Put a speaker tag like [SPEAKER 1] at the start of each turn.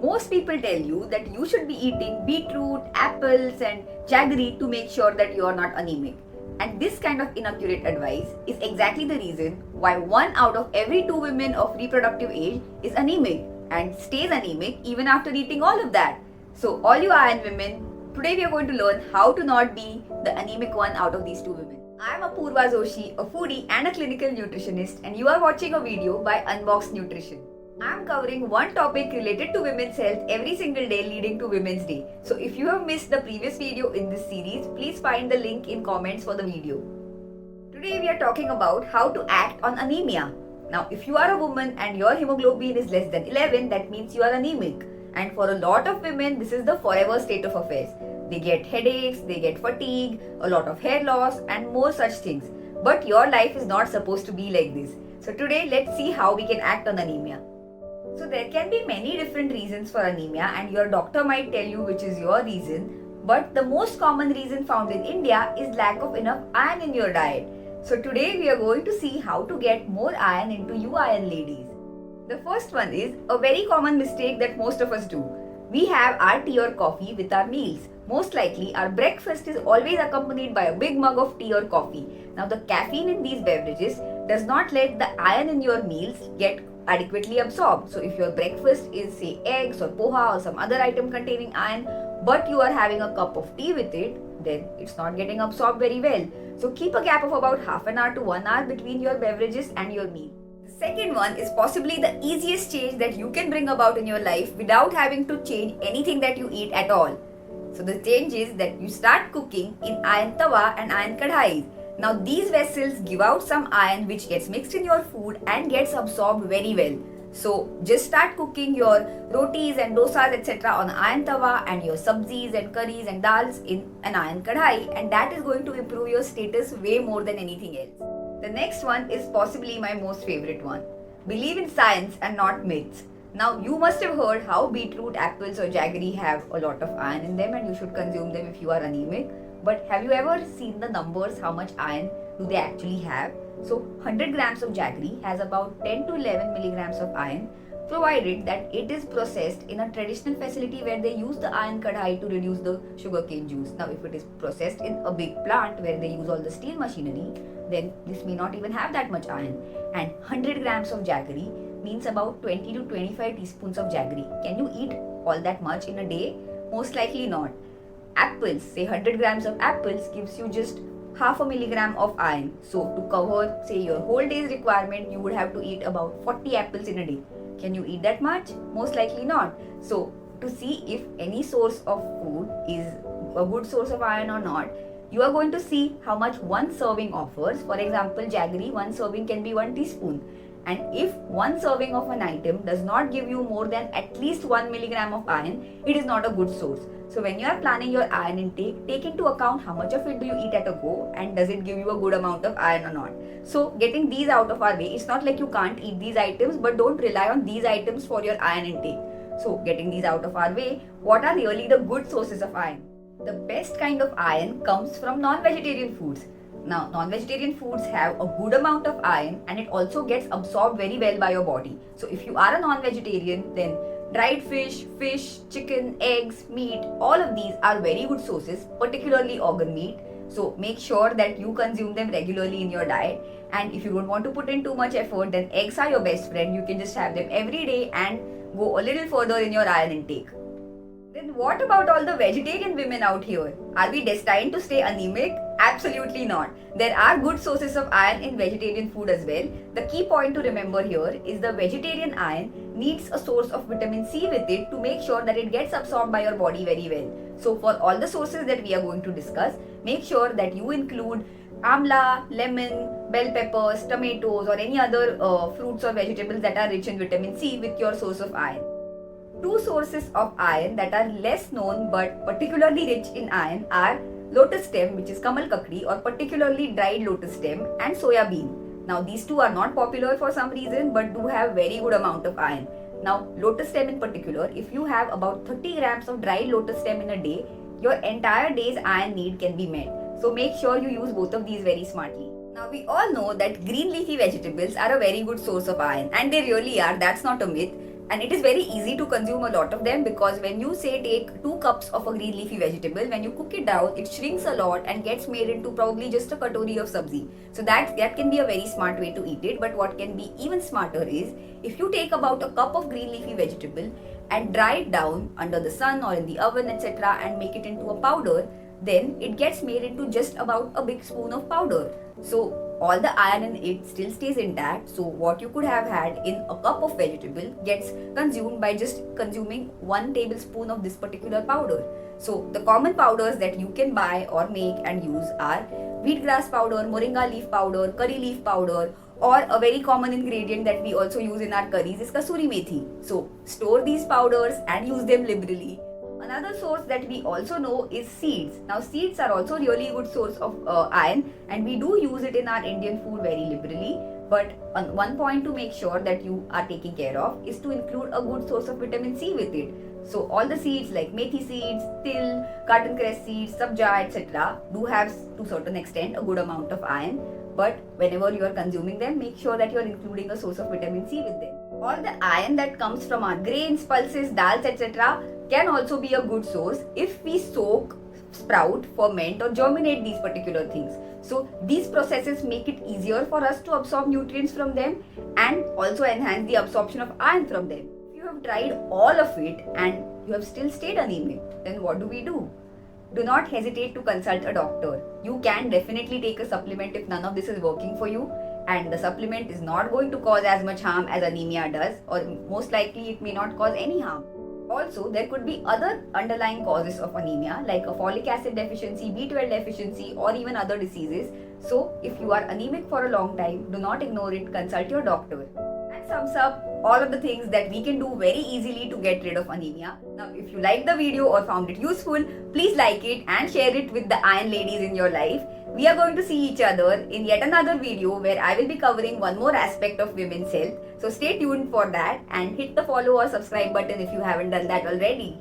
[SPEAKER 1] Most people tell you that you should be eating beetroot, apples, and jaggery to make sure that you are not anemic. And this kind of inaccurate advice is exactly the reason why 1 out of every 2 women of reproductive age is anemic and stays anemic even after eating all of that. So, all you iron women, today we are going to learn how to not be the anemic one out of these 2 women. I am Apurva Joshi, a foodie and a clinical nutritionist, and you are watching a video by Unbox Nutrition. I am covering one topic related to women's health every single day leading to Women's Day. So if you have missed the previous video in this series, please find the link in comments for the video. Today we are talking about how to act on anemia. Now if you are a woman and your hemoglobin is less than 11, that means you are anemic. And for a lot of women, this is the forever state of affairs. They get headaches, they get fatigue, a lot of hair loss and more such things. But your life is not supposed to be like this. So today let's see how we can act on anemia. So there can be many different reasons for anemia and your doctor might tell you which is your reason. But the most common reason found in India is lack of enough iron in your diet. So today we are going to see how to get more iron into you iron ladies. The first one is a very common mistake that most of us do. We have our tea or coffee with our meals. Most likely our breakfast is always accompanied by a big mug of tea or coffee. Now the caffeine in these beverages does not let the iron in your meals get adequately absorbed. So if your breakfast is say eggs or poha or some other item containing iron, but you are having a cup of tea with it, then it's not getting absorbed very well. So keep a gap of about half an hour to 1 hour between your beverages and your meal. The second one is possibly the easiest change that you can bring about in your life without having to change anything that you eat at all. So the change is that you start cooking in iron tawa and iron kadhais. Now these vessels give out some iron which gets mixed in your food and gets absorbed very well. So just start cooking your rotis and dosas etc. on iron tawa and your sabzis and curries and dals in an iron kadhai, and that is going to improve your status way more than anything else. The next one is possibly my most favorite one. Believe in science and not myths. Now you must have heard how beetroot, apples or jaggery have a lot of iron in them and you should consume them if you are anemic. But have you ever seen the numbers, how much iron do they actually have? So 100 grams of jaggery has about 10 to 11 milligrams of iron, provided that it is processed in a traditional facility where they use the iron kadhai to reduce the sugarcane juice. Now if it is processed in a big plant where they use all the steel machinery, then this may not even have that much iron. And 100 grams of jaggery means about 20 to 25 teaspoons of jaggery. Can you eat all that much in a day? Most likely not. Apples, say 100 grams of apples gives you just half a milligram of iron. So to cover say your whole day's requirement, you would have to eat about 40 apples in a day. Can you eat that much? Most likely not. So to see if any source of food is a good source of iron or not, you are going to see how much one serving offers. For example, jaggery, one serving can be 1 teaspoon. And if one serving of an item does not give you more than at least 1 milligram of iron, it is not a good source. So when you are planning your iron intake, take into account how much of it do you eat at a go and does it give you a good amount of iron or not. So getting these out of our way, it's not like you can't eat these items, but don't rely on these items for your iron intake. So getting these out of our way, what are really the good sources of iron? The best kind of iron comes from non-vegetarian foods. Now, non-vegetarian foods have a good amount of iron and it also gets absorbed very well by your body. So if you are a non-vegetarian, then dried fish, chicken, eggs, meat, all of these are very good sources, particularly organ meat. So make sure that you consume them regularly in your diet. And if you don't want to put in too much effort, then eggs are your best friend. You can just have them every day and go a little further in your iron intake. Then what about all the vegetarian women out here? Are we destined to stay anemic? Absolutely not. There are good sources of iron in vegetarian food as well. The key point to remember here is the vegetarian iron needs a source of vitamin C with it to make sure that it gets absorbed by your body very well. So for all the sources that we are going to discuss, make sure that you include amla, lemon, bell peppers, tomatoes or any other fruits or vegetables that are rich in vitamin C with your source of iron. Two sources of iron that are less known but particularly rich in iron are lotus stem, which is kamal kakdi, or particularly dried lotus stem, and soya bean. Now these two are not popular for some reason but do have very good amount of iron. Now lotus stem in particular, if you have about 30 grams of dried lotus stem in a day, your entire day's iron need can be met. So make sure you use both of these very smartly. Now we all know that green leafy vegetables are a very good source of iron, and they really are, that's not a myth. And it is very easy to consume a lot of them, because when you say take 2 cups of a green leafy vegetable, when you cook it down, it shrinks a lot and gets made into probably just a katori of sabzi. So that can be a very smart way to eat it. But what can be even smarter is if you take about a cup of green leafy vegetable and dry it down under the sun or in the oven, etc., and make it into a powder, then it gets made into just about a big spoon of powder. So all the iron in it still stays intact. So what you could have had in a cup of vegetable gets consumed by just consuming 1 tablespoon of this particular powder. So the common powders that you can buy or make and use are wheatgrass powder, moringa leaf powder, curry leaf powder, or a very common ingredient that we also use in our curries is kasuri methi. So store these powders and use them liberally. Another source that we also know is seeds. Now seeds are also really good source of iron, and we do use it in our Indian food very liberally. But one point to make sure that you are taking care of is to include a good source of vitamin C with it. So all the seeds like methi seeds, til, cotton cress seeds, sabja, etc. do have to a certain extent a good amount of iron. But whenever you are consuming them, make sure that you are including a source of vitamin C with them. All the iron that comes from our grains, pulses, dals, etc. can also be a good source if we soak, sprout, ferment or germinate these particular things. So these processes make it easier for us to absorb nutrients from them and also enhance the absorption of iron from them. If you have tried all of it and you have still stayed anemic, then what do? Do not hesitate to consult a doctor. You can definitely take a supplement if none of this is working for you, and the supplement is not going to cause as much harm as anemia does, or most likely it may not cause any harm. Also, there could be other underlying causes of anemia like a folic acid deficiency, B12 deficiency, or even other diseases. So, if you are anemic for a long time, do not ignore it, consult your doctor. That sums up all of the things that we can do very easily to get rid of anemia. Now, if you liked the video or found it useful, please like it and share it with the iron ladies in your life. We are going to see each other in yet another video where I will be covering one more aspect of women's health. So stay tuned for that and hit the follow or subscribe button if you haven't done that already.